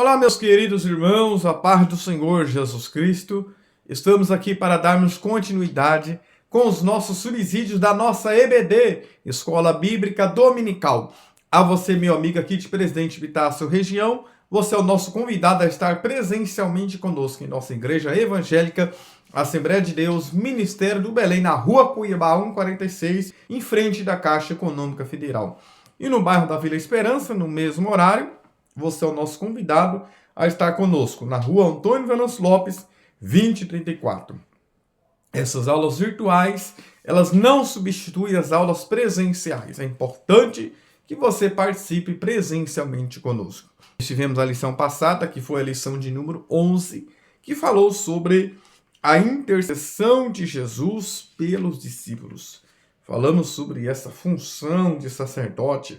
Olá, meus queridos irmãos, a paz do Senhor Jesus Cristo. Estamos aqui para darmos continuidade com os nossos subsídios da nossa EBD, Escola Bíblica Dominical. A você, meu amigo aqui de Presidente Epitácio região, você é o nosso convidado a estar presencialmente conosco em nossa Igreja Evangélica, Assembleia de Deus, Ministério do Belém, na Rua Cuiabá 146, em frente da Caixa Econômica Federal. E no bairro da Vila Esperança, no mesmo horário, você é o nosso convidado a estar conosco na Rua Antônio Venâncio Lopes, 2034. Essas aulas virtuais, elas não substituem as aulas presenciais. É importante que você participe presencialmente conosco. Tivemos a lição passada, que foi a lição de número 11, que falou sobre a intercessão de Jesus pelos discípulos. Falamos sobre essa função de sacerdote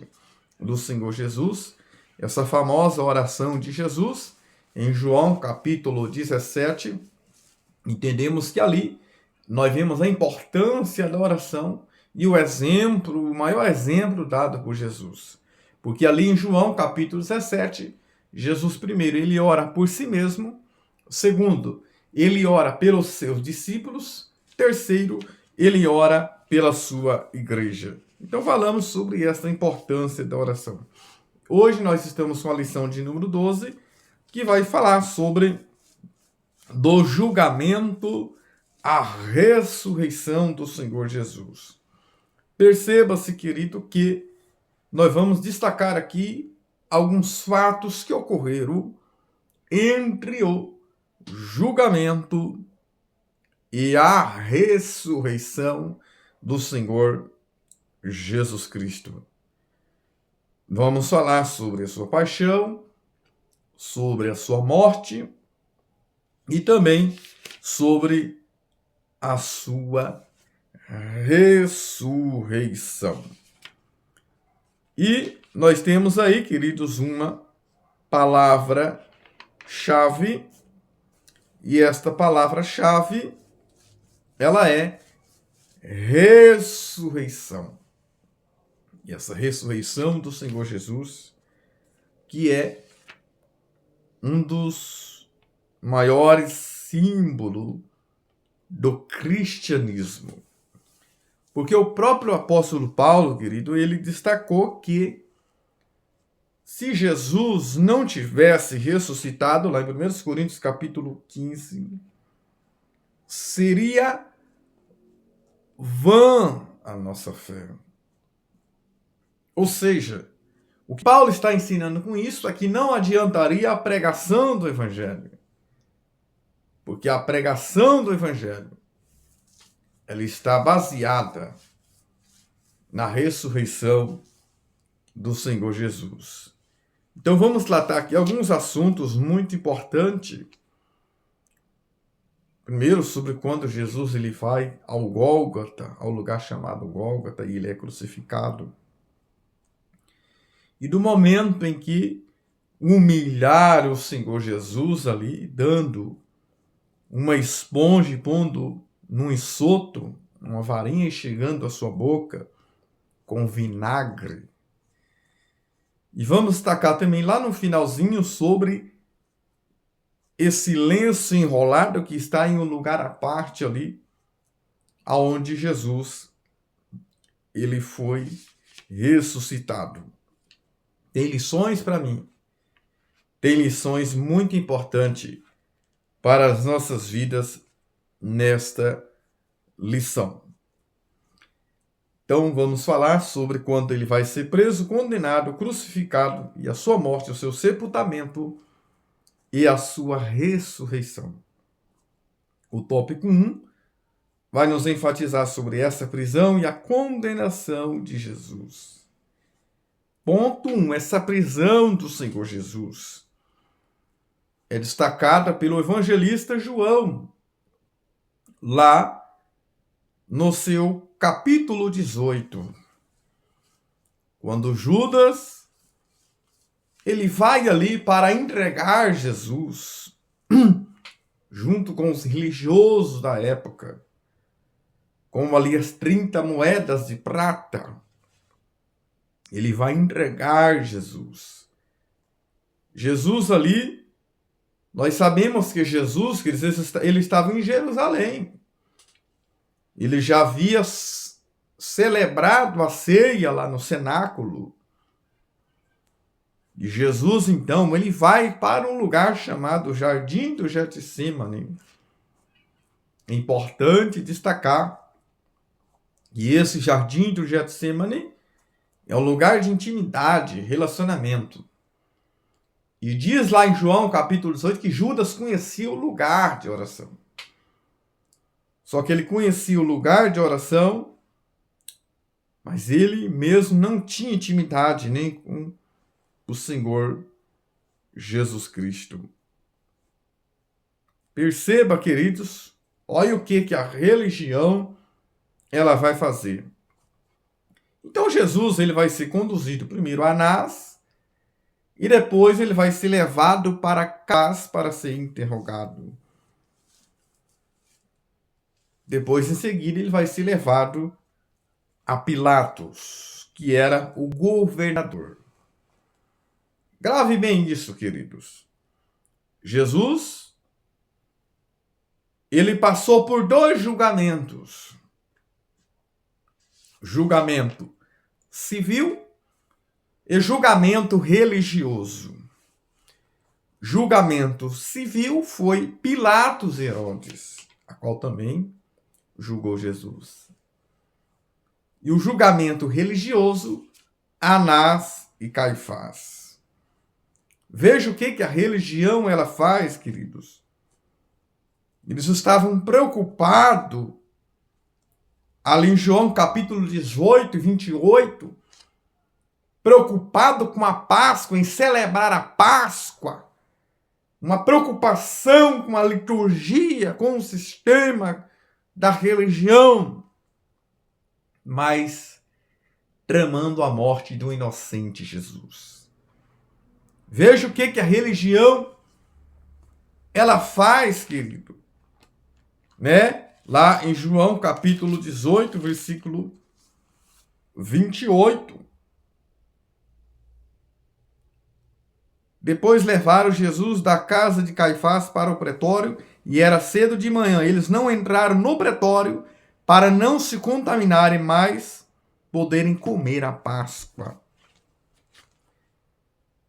do Senhor Jesus, essa famosa oração de Jesus, em João capítulo 17, entendemos que ali nós vemos a importância da oração e o exemplo, o maior exemplo dado por Jesus. Porque ali em João capítulo 17, Jesus primeiro, ele ora por si mesmo, segundo, ele ora pelos seus discípulos, terceiro, ele ora pela sua igreja. Então falamos sobre essa importância da oração. Hoje nós estamos com a lição de número 12, que vai falar sobre do julgamento à ressurreição do Senhor Jesus. Perceba-se, querido, que nós vamos destacar aqui alguns fatos que ocorreram entre o julgamento e a ressurreição do Senhor Jesus Cristo. Vamos falar sobre a sua paixão, sobre a sua morte e também sobre a sua ressurreição. E nós temos aí, queridos, uma palavra-chave, e esta palavra-chave, ela é ressurreição. E essa ressurreição do Senhor Jesus, que é um dos maiores símbolos do cristianismo. Porque o próprio apóstolo Paulo, querido, ele destacou que se Jesus não tivesse ressuscitado, lá em 1 Coríntios capítulo 15, seria vã a nossa fé. Ou seja, o que Paulo está ensinando com isso é que não adiantaria a pregação do Evangelho. Porque a pregação do Evangelho, ela está baseada na ressurreição do Senhor Jesus. Então vamos tratar aqui alguns assuntos muito importantes. Primeiro, sobre quando Jesus ele vai ao Gólgota, ao lugar chamado Gólgota, e ele é crucificado. E do momento em que humilhar o Senhor Jesus ali, dando uma esponja e pondo num ensoto, uma varinha e chegando à sua boca com vinagre. E vamos destacar também lá no finalzinho sobre esse lenço enrolado que está em um lugar à parte ali, aonde Jesus ele foi ressuscitado. Tem lições para mim. Tem lições muito importantes para as nossas vidas nesta lição. Então vamos falar sobre quando ele vai ser preso, condenado, crucificado e a sua morte, o seu sepultamento e a sua ressurreição. O tópico 1 vai nos enfatizar sobre essa prisão e a condenação de Jesus. Ponto 1, essa prisão do Senhor Jesus é destacada pelo evangelista João, lá no seu capítulo 18, quando Judas ele vai ali para entregar Jesus, junto com os religiosos da época, como ali as 30 moedas de prata, ele vai entregar Jesus. Jesus ali, nós sabemos que Jesus, que ele estava em Jerusalém. Ele já havia celebrado a ceia lá no cenáculo. E Jesus, então, ele vai para um lugar chamado Jardim do Getsêmani. É importante destacar que esse Jardim do Getsêmani é um lugar de intimidade, relacionamento. E diz lá em João, capítulo 18, que Judas conhecia o lugar de oração. Só que ele conhecia o lugar de oração, mas ele mesmo não tinha intimidade nem com o Senhor Jesus Cristo. Perceba, queridos, olha o que a religião ela vai fazer. Então Jesus ele vai ser conduzido primeiro a Anás, e depois ele vai ser levado para Caifás para ser interrogado. Depois, em seguida, ele vai ser levado a Pilatos, que era o governador. Grave bem isso, queridos. Jesus, ele passou por 2 julgamentos. Julgamento civil e julgamento religioso. Julgamento civil foi Pilatos Herodes, a qual também julgou Jesus. E o julgamento religioso, Anás e Caifás. Veja o que a religião ela faz, queridos. Eles estavam preocupados, ali em João capítulo 18 e 28, preocupado com a Páscoa, em celebrar a Páscoa, uma preocupação com a liturgia, com o sistema da religião, mas tramando a morte do inocente Jesus. Veja o que a religião ela faz, querido, né? Lá em João capítulo 18, versículo 28. Depois levaram Jesus da casa de Caifás para o pretório, e era cedo de manhã. Eles não entraram no pretório para não se contaminarem, mas poderem comer a Páscoa.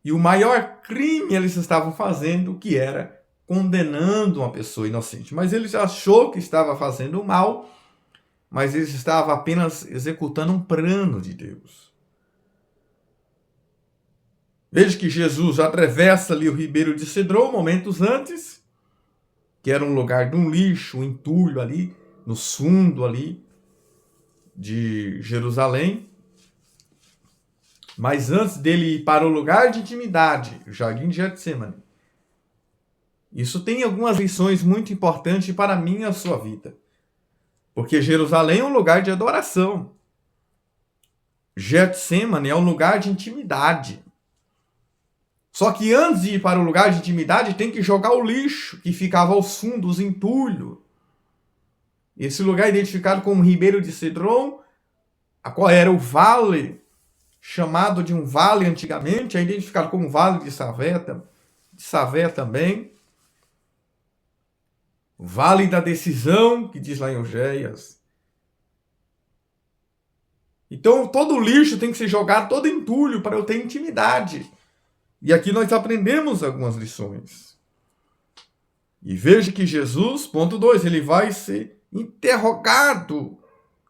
E o maior crime eles estavam fazendo, que era condenando uma pessoa inocente. Mas eles achou que estava fazendo mal, mas eles estavam apenas executando um plano de Deus. Veja que Jesus atravessa ali o ribeiro de Cedron momentos antes, que era um lugar de um lixo, um entulho ali, no fundo ali de Jerusalém. Mas antes dele ir para o lugar de intimidade, o Jardim de Getsêmani, isso tem algumas lições muito importantes para mim e a sua vida. Porque Jerusalém é um lugar de adoração. Getsêmani é um lugar de intimidade. Só que antes de ir para o lugar de intimidade, tem que jogar o lixo que ficava aos fundos, entulho. Esse lugar é identificado como Ribeiro de Cedron, a qual era o vale, chamado de um vale antigamente, é identificado como Vale de Savé também. Vale da decisão, que diz lá em Oséias. Então, todo o lixo tem que ser jogado, todo entulho, para eu ter intimidade. E aqui nós aprendemos algumas lições. E veja que Jesus, ponto 2, ele vai ser interrogado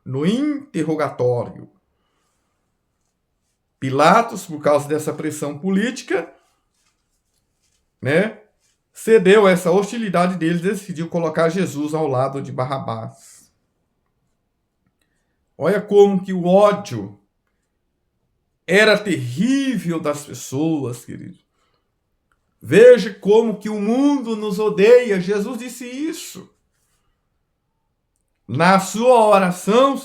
no interrogatório. Pilatos, por causa dessa pressão política, né, cedeu a essa hostilidade deles, decidiu colocar Jesus ao lado de Barrabás. Olha como que o ódio era terrível das pessoas, querido. Veja como que o mundo nos odeia. Jesus disse isso. Na sua oração,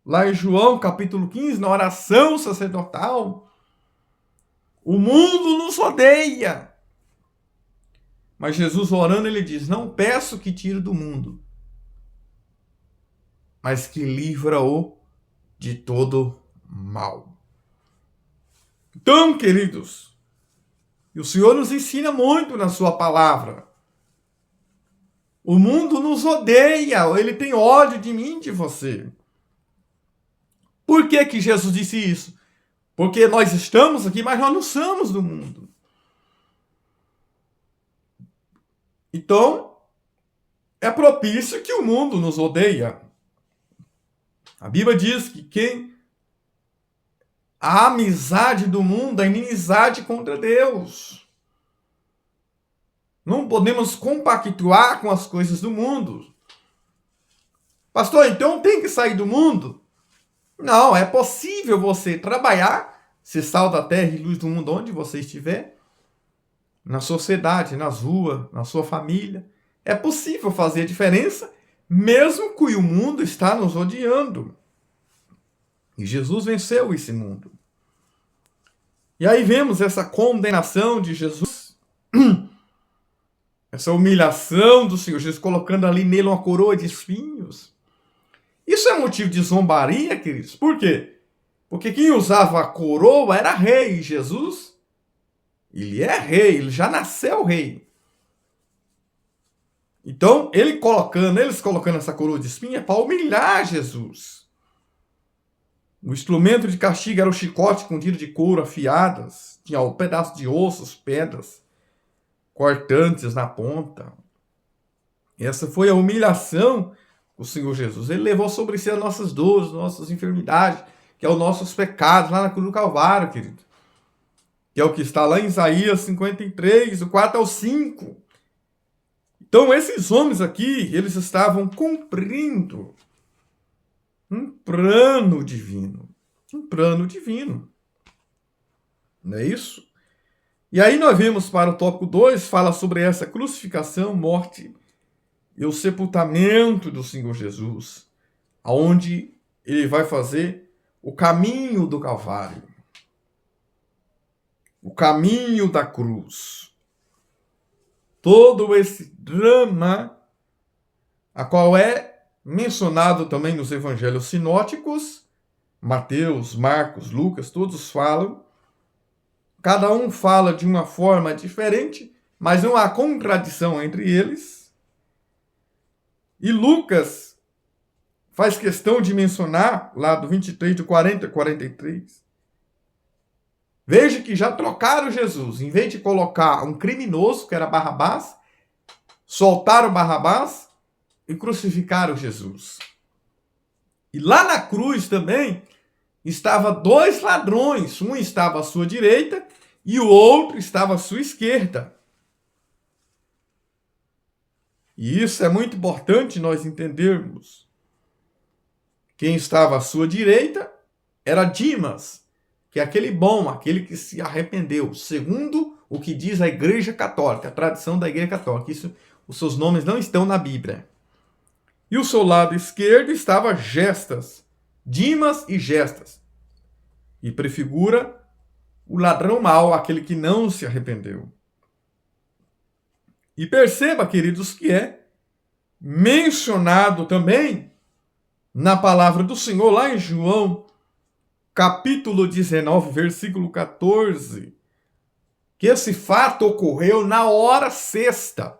lá em João capítulo 15, na oração sacerdotal, o mundo nos odeia. Mas Jesus orando, ele diz, não peço que tire do mundo, mas que livra-o de todo mal. Então, queridos, E o Senhor nos ensina muito na sua palavra. O mundo nos odeia, ele tem ódio de mim e de você. Por que que Jesus disse isso? Porque nós estamos aqui, mas nós não somos do mundo. Então, é propício que o mundo nos odeia. A Bíblia diz que a amizade do mundo é inimizade contra Deus. Não podemos compactuar com as coisas do mundo. Pastor, então tem que sair do mundo? Não, é possível você trabalhar, ser sal da terra e luz do mundo onde você estiver, na sociedade, nas ruas, na sua família. É possível fazer a diferença, mesmo que o mundo está nos odiando. E Jesus venceu esse mundo. E aí vemos essa condenação de Jesus, essa humilhação do Senhor Jesus, colocando ali nele uma coroa de espinhos. Isso é motivo de zombaria, queridos. Por quê? Porque quem usava a coroa era rei. E Jesus, ele é rei, ele já nasceu rei. Então, eles colocando essa coroa de espinho é para humilhar Jesus. O instrumento de castigo era o chicote com tiro de couro afiadas. Tinha um pedaço de ossos, pedras cortantes na ponta. Essa foi a humilhação do Senhor Jesus. Ele levou sobre si as nossas dores, nossas enfermidades, que é os nossos pecados, lá na cruz do Calvário, querido. Que é o que está lá em Isaías 53, do 4 ao 5. Então, esses homens aqui, eles estavam cumprindo um plano divino. Um plano divino. Não é isso? E aí nós vemos para o tópico 2, fala sobre essa crucificação, morte e o sepultamento do Senhor Jesus, aonde ele vai fazer o caminho do Calvário. O caminho da cruz. Todo esse drama, a qual é mencionado também nos evangelhos sinóticos, Mateus, Marcos, Lucas, todos falam. Cada um fala de uma forma diferente, mas não há contradição entre eles. E Lucas faz questão de mencionar, lá do 23, de 40 a 43. Veja que já trocaram Jesus. Em vez de colocar um criminoso, que era Barrabás, soltaram Barrabás e crucificaram Jesus. E lá na cruz também estava dois ladrões. Um estava à sua direita e o outro estava à sua esquerda. E isso é muito importante nós entendermos. Quem estava à sua direita era Dimas, que é aquele bom, aquele que se arrependeu, segundo o que diz a Igreja Católica, a tradição da Igreja Católica. Isso, os seus nomes não estão na Bíblia. E o seu lado esquerdo estava Gestas, Dimas e Gestas. E prefigura o ladrão mau, aquele que não se arrependeu. E perceba, queridos, que é mencionado também na palavra do Senhor, lá em João, capítulo 19, versículo 14, que esse fato ocorreu na hora sexta.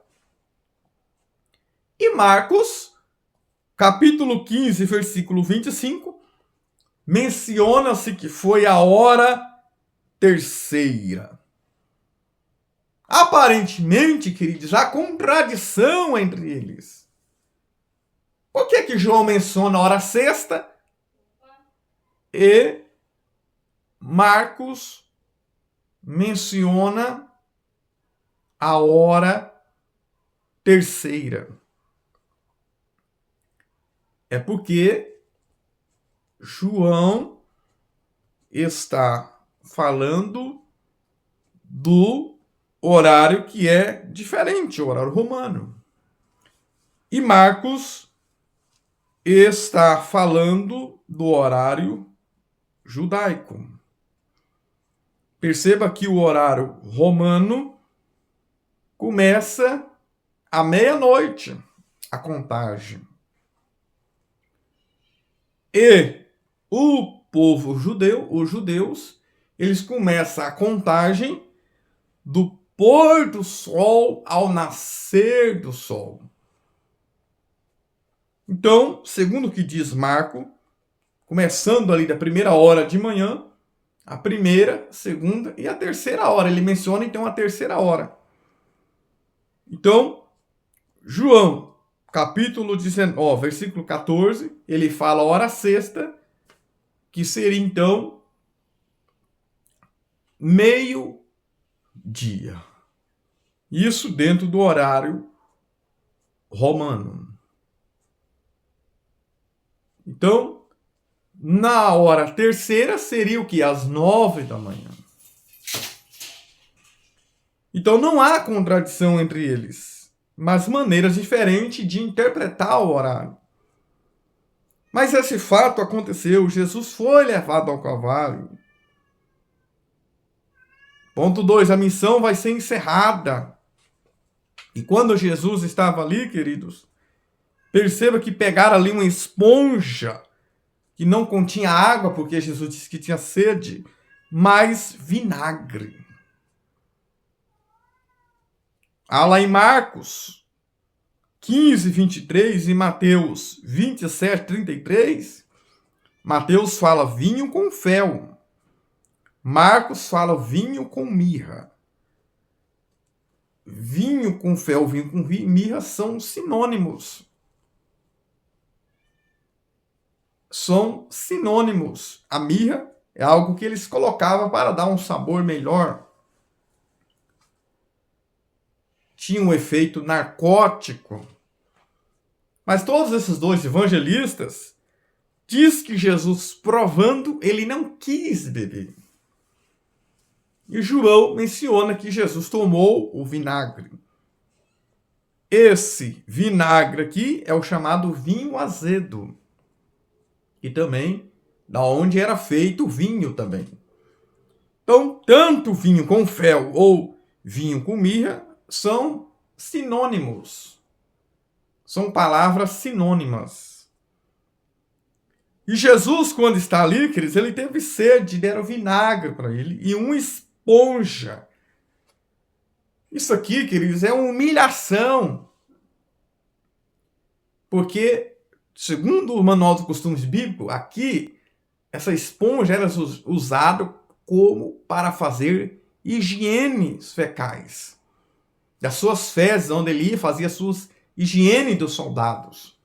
E Marcos, capítulo 15, versículo 25, menciona-se que foi a hora terceira. Aparentemente, queridos, há contradição entre eles. Por que João menciona a hora sexta e Marcos menciona a hora terceira? É porque João está falando do horário que é diferente, o horário romano. E Marcos está falando do horário judaico. Perceba que o horário romano começa à meia-noite, a contagem. E o povo judeu, os judeus, eles começam a contagem do pôr do sol ao nascer do sol. Então, segundo o que diz Marco, começando ali da primeira hora de manhã, a primeira, segunda e a terceira hora. Ele menciona então a terceira hora. Então, João, capítulo 19, versículo 14, ele fala a hora sexta, que seria então meio-dia. Isso dentro do horário romano. Então, na hora terceira seria o que? Às 9 da manhã. Então não há contradição entre eles, mas maneiras diferentes de interpretar o horário. Mas esse fato aconteceu, Jesus foi levado ao Calvário. Ponto 2, a missão vai ser encerrada. E quando Jesus estava ali, queridos, perceba que pegaram ali uma esponja que não continha água, porque Jesus disse que tinha sede, mas vinagre. Há lá em Marcos 15, 23 e Mateus 27, 33, Mateus fala vinho com fel. Marcos fala vinho com mirra. Vinho com fel, vinho com mirra são sinônimos. São sinônimos. A mirra é algo que eles colocavam para dar um sabor melhor. Tinha um efeito narcótico. Mas todos esses dois evangelistas diz que Jesus, provando, ele não quis beber. E João menciona que Jesus tomou o vinagre. Esse vinagre aqui é o chamado vinho azedo. E também da onde era feito o vinho também. Então, tanto vinho com fel ou vinho com mirra são sinônimos. São palavras sinônimas. E Jesus, quando está ali, queridos, ele teve sede, deram vinagre para ele e uma esponja. Isso aqui, queridos, é uma humilhação. Porque, segundo o Manual dos Costumes Bíblicos, aqui, essa esponja era usada como para fazer higienes fecais. Das suas fezes, onde ele ia, fazia suas higiene dos soldados.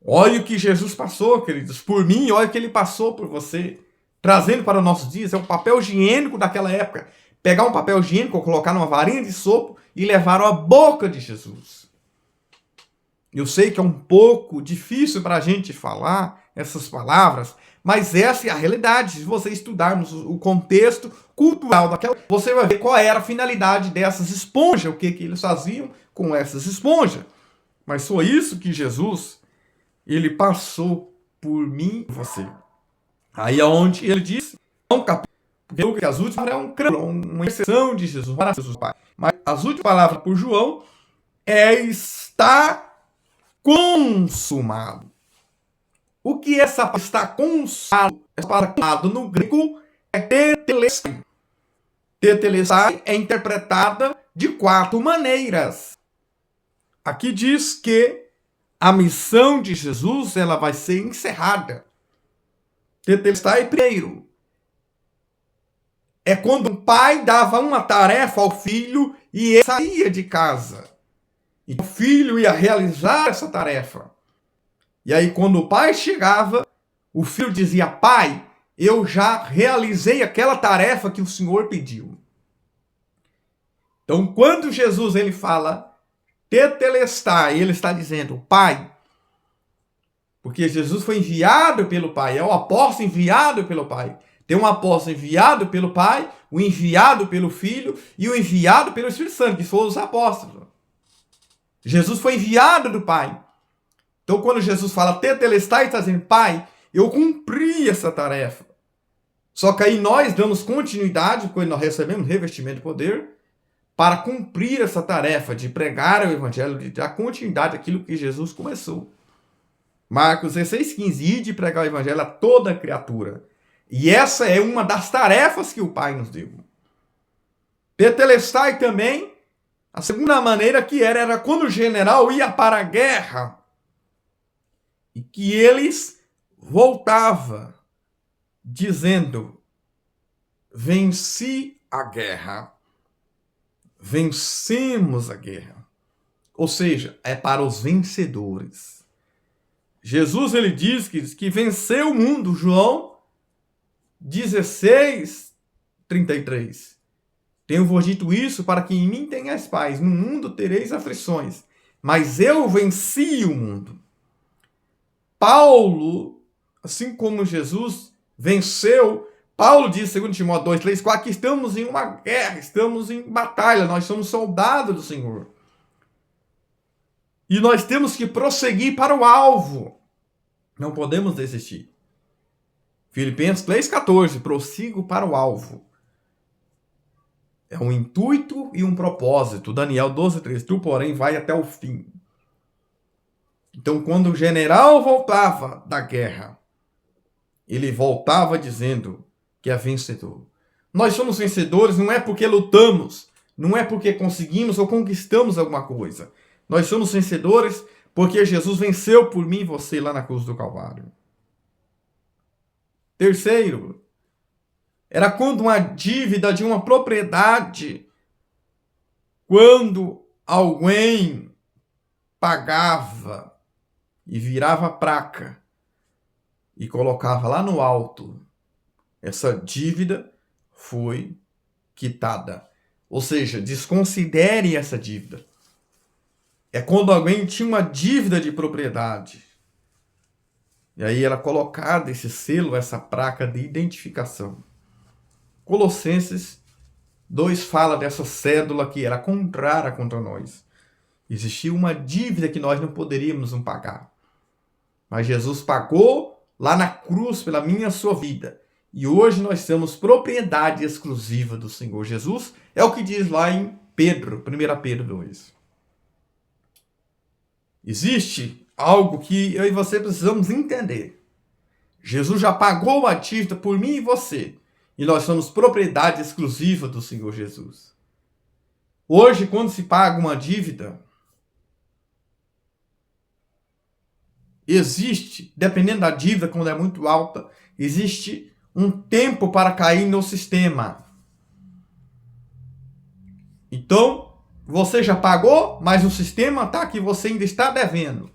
Olha o que Jesus passou, queridos, por mim, olha o que ele passou por você, trazendo para os nossos dias, é o papel higiênico daquela época. Pegar um papel higiênico, colocar numa varinha de sopo e levar à boca de Jesus. Eu sei que é um pouco difícil para a gente falar essas palavras, mas essa é a realidade. Se você estudarmos o contexto cultural daquela, você vai ver qual era a finalidade dessas esponjas, o que eles faziam com essas esponjas. Mas foi isso que Jesus, ele passou por mim e você. Aí é onde ele disse, porque as últimas palavras é uma exceção de Jesus para Jesus Pai. Mas as últimas palavras por João é está consumado. O que essa palavra está consumado? Essa palavra no grego é tetelestai. Tetelestai é interpretada de 4 maneiras. Aqui diz que a missão de Jesus ela vai ser encerrada. Tetelestai, primeiro, é quando o pai dava uma tarefa ao filho e ele saía de casa. E o filho ia realizar essa tarefa. E aí, quando o pai chegava, o filho dizia, pai, eu já realizei aquela tarefa que o Senhor pediu. Então, quando Jesus ele fala tetelestai, ele está dizendo, pai, porque Jesus foi enviado pelo pai, é o apóstolo enviado pelo pai. Tem um apóstolo enviado pelo pai, o enviado pelo filho e o enviado pelo Espírito Santo, que foram os apóstolos. Jesus foi enviado do pai. Então, quando Jesus fala tetelestai, está dizendo, pai, eu cumpri essa tarefa. Só que aí nós damos continuidade, quando nós recebemos revestimento de poder, para cumprir essa tarefa de pregar o evangelho, de dar continuidade àquilo que Jesus começou. Marcos 16:15, e de pregar o evangelho a toda criatura. E essa é uma das tarefas que o Pai nos deu. Tetelestai também, a segunda maneira que era quando o general ia para a guerra e que eles voltava dizendo: venci a guerra, vencemos a guerra. Ou seja, é para os vencedores. Jesus ele diz que venceu o mundo, João 16:33. Tenho-vos dito isso para que em mim tenhais paz. No mundo tereis aflições, mas eu venci o mundo. Paulo, assim como Jesus venceu, Paulo diz, segundo Timóteo 2:3, que estamos em uma guerra, estamos em batalha, nós somos soldados do Senhor. E nós temos que prosseguir para o alvo. Não podemos desistir. Filipenses 3:14, prossigo para o alvo. É um intuito e um propósito. Daniel 12:3, tu, porém, vai até o fim. Então, quando o general voltava da guerra, ele voltava dizendo que é vencedor. Nós somos vencedores não é porque lutamos, não é porque conseguimos ou conquistamos alguma coisa. Nós somos vencedores porque Jesus venceu por mim e você lá na cruz do Calvário. Terceiro, era quando uma dívida de uma propriedade, quando alguém pagava e virava placa e colocava lá no alto, essa dívida foi quitada. Ou seja, desconsidere essa dívida. É quando alguém tinha uma dívida de propriedade. E aí era colocado esse selo, essa placa de identificação. Colossenses 2 fala dessa cédula que era contrária contra nós. Existia uma dívida que nós não poderíamos não pagar. Mas Jesus pagou lá na cruz pela minha e sua vida. E hoje nós temos propriedade exclusiva do Senhor Jesus. É o que diz lá em Pedro, 1 Pedro 2. Existe algo que eu e você precisamos entender. Jesus já pagou a dívida por mim e você. E nós somos propriedade exclusiva do Senhor Jesus. Hoje, quando se paga uma dívida, existe, dependendo da dívida, quando é muito alta, existe um tempo para cair no sistema. Então, você já pagou, mas o sistema está que você ainda está devendo.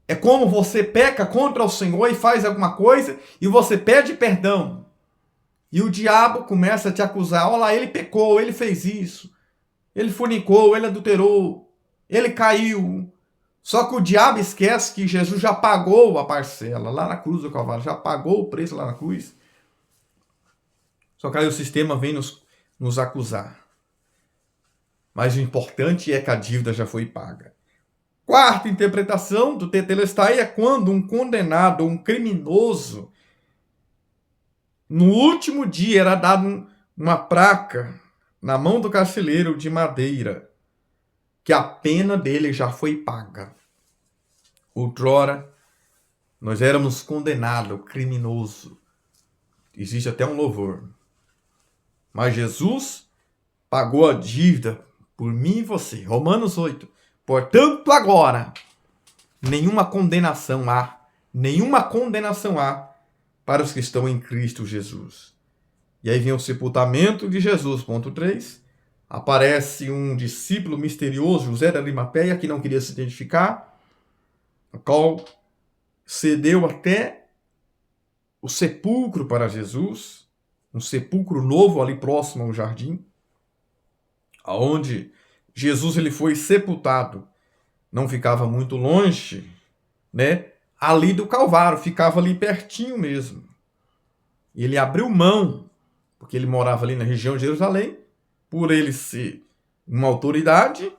É como você peca contra o Senhor e faz alguma coisa e você pede perdão. E o diabo começa a te acusar. Olha lá, ele pecou, ele fez isso. Ele fornicou, ele adulterou, ele caiu. Só que o diabo esquece que Jesus já pagou a parcela lá na cruz do Calvário. Já pagou o preço lá na cruz. Só que aí o sistema vem nos acusar. Mas o importante é que a dívida já foi paga. Quarta interpretação do tetelestai é quando um condenado, um criminoso, no último dia era dado uma placa na mão do carcereiro de madeira, que a pena dele já foi paga. Outrora, nós éramos condenados, criminoso. Existe até um louvor. Mas Jesus pagou a dívida por mim e você. Romanos 8. Portanto, agora, nenhuma condenação há para os que estão em Cristo Jesus. E aí vem o sepultamento de Jesus, ponto 3. Aparece um discípulo misterioso, José da Arimateia, que não queria se identificar, o qual cedeu até o sepulcro para Jesus, um sepulcro novo ali próximo ao jardim, aonde Jesus ele foi sepultado. Não ficava muito longe, né? Ali do Calvário, ficava ali pertinho mesmo. E ele abriu mão, porque ele morava ali na região de Jerusalém, por ele ser uma autoridade,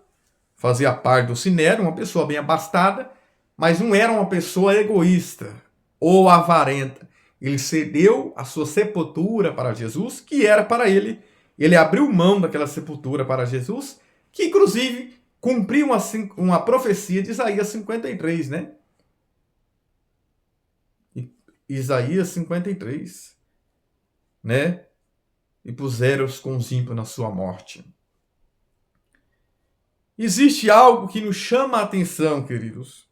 fazia parte do Sinédrio, uma pessoa bem abastada, mas não era uma pessoa egoísta ou avarenta. Ele cedeu a sua sepultura para Jesus, que era para ele. Ele abriu mão daquela sepultura para Jesus, que inclusive cumpriu uma profecia de Isaías 53, né? Isaías 53, né? e puseram-os com os ímpios na sua morte. Existe algo que nos chama a atenção, queridos,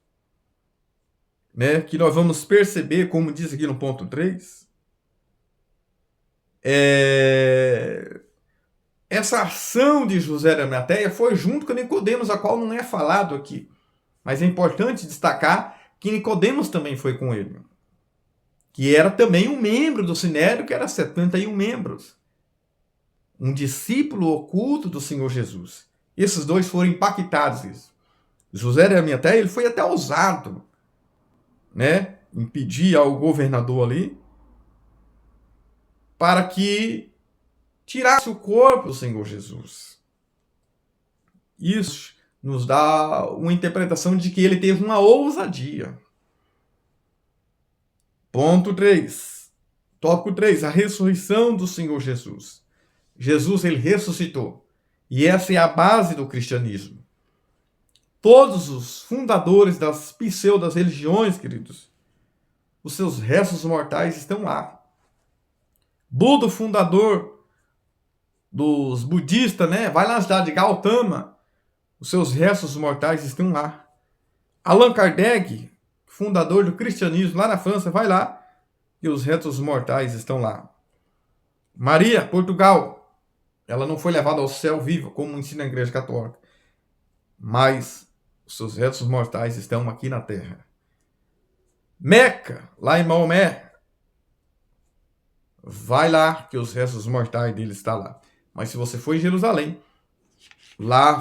né? Que nós vamos perceber, como diz aqui no ponto 3, essa ação de José de Arimateia foi junto com Nicodemos, a qual não é falado aqui. Mas é importante destacar que Nicodemos também foi com ele, que era também um membro do Sinédrio, que era 71 membros. Um discípulo oculto do Senhor Jesus. Esses dois foram impactados. José de Arimateia, ele foi até ousado, né, em pedir ao governador ali para que tirasse o corpo do Senhor Jesus. Isso nos dá uma interpretação de que ele teve uma ousadia. Ponto 3. Tópico 3. A ressurreição do Senhor Jesus. Jesus, ele ressuscitou. E essa é a base do cristianismo. Todos os fundadores das pseudas religiões, queridos, os seus restos mortais estão lá. Buda, fundador dos budistas, né? Vai lá na cidade de Gautama, os seus restos mortais estão lá. Allan Kardec, fundador do cristianismo lá na França, vai lá e os restos mortais estão lá. Maria, Portugal, ela não foi levada ao céu viva, como ensina a Igreja Católica, mas os seus restos mortais estão aqui na terra. Meca, lá em Maomé, vai lá que os restos mortais dele estão lá. Mas se você for em Jerusalém, lá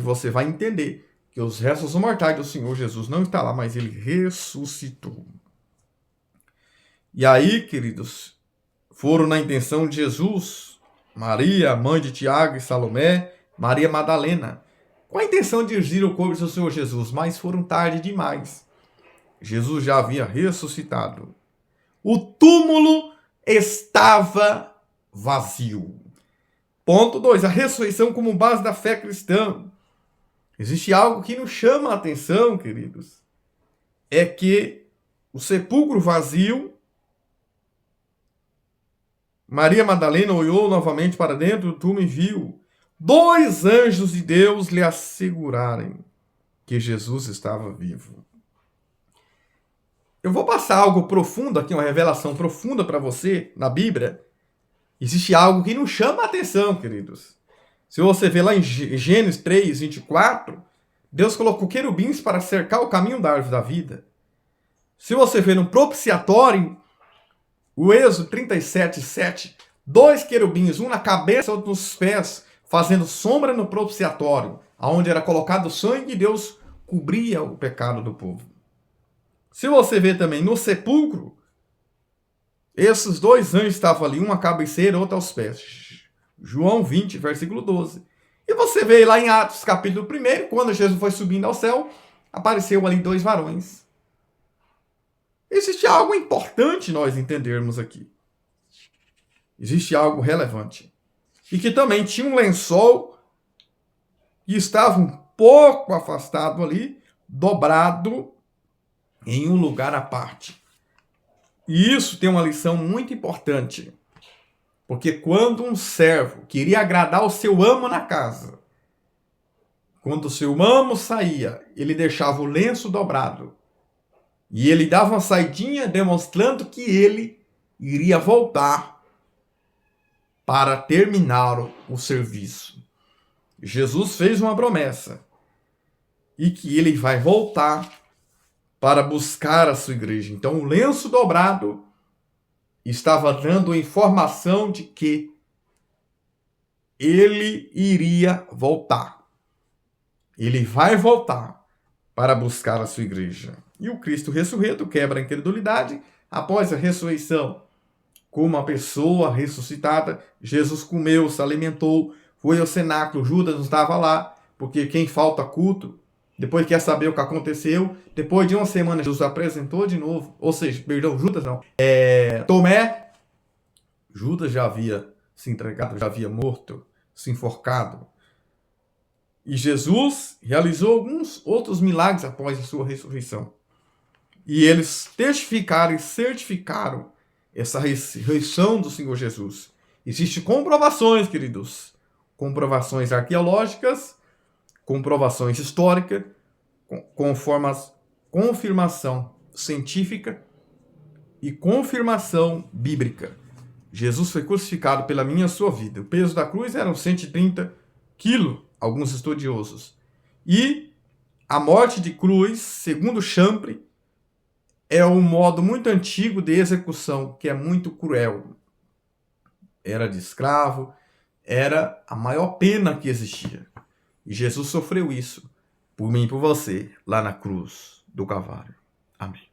você vai entender que os restos mortais do Senhor Jesus não estão lá, mas ele ressuscitou. E aí, queridos, foram na intenção de Jesus, Maria, mãe de Tiago e Salomé, Maria Madalena, com a intenção de ungir o corpo do Senhor Jesus, mas foram tarde demais. Jesus já havia ressuscitado. O túmulo estava vazio. Ponto 2. A ressurreição como base da fé cristã. Existe algo que nos chama a atenção, queridos. É que o sepulcro vazio, Maria Madalena olhou novamente para dentro do túmulo e viu 2 anjos de Deus lhe assegurarem que Jesus estava vivo. Eu vou passar algo profundo aqui, uma revelação profunda para você na Bíblia. Existe algo que nos chama a atenção, queridos. Se você ver lá em Gênesis 3, 24, Deus colocou querubins para cercar o caminho da árvore da vida. Se você ver no propiciatório, o Êxodo 37, 7, 2 querubins, um na cabeça e outro nos pés, fazendo sombra no propiciatório, aonde era colocado o sangue, e Deus cobria o pecado do povo. Se você ver também no sepulcro, esses 2 anjos estavam ali, um à cabeceira, outro aos pés. João 20, versículo 12. E você vê lá em Atos, capítulo 1, quando Jesus foi subindo ao céu, apareceu ali 2 varões. Existe algo importante nós entendermos aqui. Existe algo relevante. E que também tinha um lençol que estava um pouco afastado ali, dobrado em um lugar à parte. E isso tem uma lição muito importante. Porque quando um servo queria agradar o seu amo na casa, quando o seu amo saía, ele deixava o lenço dobrado. E ele dava uma saidinha demonstrando que ele iria voltar para terminar o serviço. Jesus fez uma promessa. E que ele vai voltar para buscar a sua igreja. Então o lenço dobrado estava dando informação de que ele iria voltar. Ele vai voltar para buscar a sua igreja. E o Cristo ressurreto quebra a incredulidade. Após a ressurreição, como uma pessoa ressuscitada, Jesus comeu, se alimentou, foi ao cenáculo, Judas não estava lá, porque quem falta culto, depois quer saber o que aconteceu, depois de uma semana Jesus apresentou de novo, ou seja, perdão, Judas não, Tomé, Judas já havia se entregado, já havia morto, se enforcado. E Jesus realizou alguns outros milagres após a sua ressurreição. E eles testificaram e certificaram essa ressurreição do Senhor Jesus. Existem comprovações, queridos. Comprovações arqueológicas, comprovações históricas, confirmação científica e confirmação bíblica. Jesus foi crucificado pela minha e sua vida. O peso da cruz era 130 quilos, alguns estudiosos. E a morte de cruz, segundo Champre, é um modo muito antigo de execução, que é muito cruel. Era de escravo, era a maior pena que existia. E Jesus sofreu isso por mim e por você, lá na cruz do Calvário. Amém.